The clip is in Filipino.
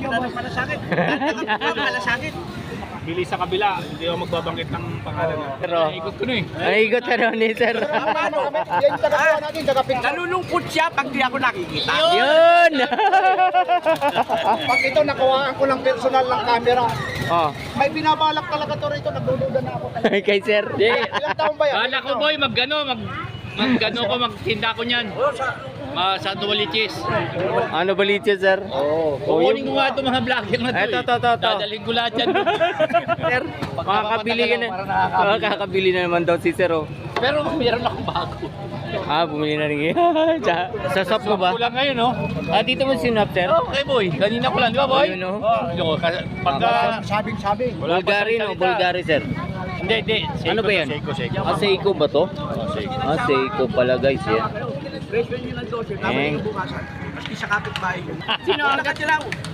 Malasakit. Malasakit. Bili sa kabila, hindi ako magbabanggit ng pangalan. Pero, Ikot ko na eh. naigot ka daw ni sir. Nalulungkot siya pag di ako nakikita. Yun! Pag ito nakuhaan ko ng personal ng camera, Oh, may binabalak talaga to rito, nagdududa na ako. kay sir. Ilang taon ba yan? Kala ko boy, magano ko, magtinda ko niyan. Sa Dualiches. Ano balita sir? Kukunin ko nga ito mga vlogger na ito. Ito. Dadalhin ko lahat yan. Sir, makakabili ka na. Makakabili na naman daw si sir oh. Pero meron akong bago. Bumili na rin sa shop mo ba? Kulang ngayon, no? Dito mo sinap sir? Okay, boy. Kanina ko lang, di ba, boy? Ayun, no? Pagka... Sabing-sabing. Bulgari no, Bulgari sir. Hindi. Ano ba yan? Seiko. Seiko ba to? Seiko pala guys yan. Presyo nyo ng 12, tama yung bukasan. Maski sa kapitbahay nyo. Sino ang Nakatilaw.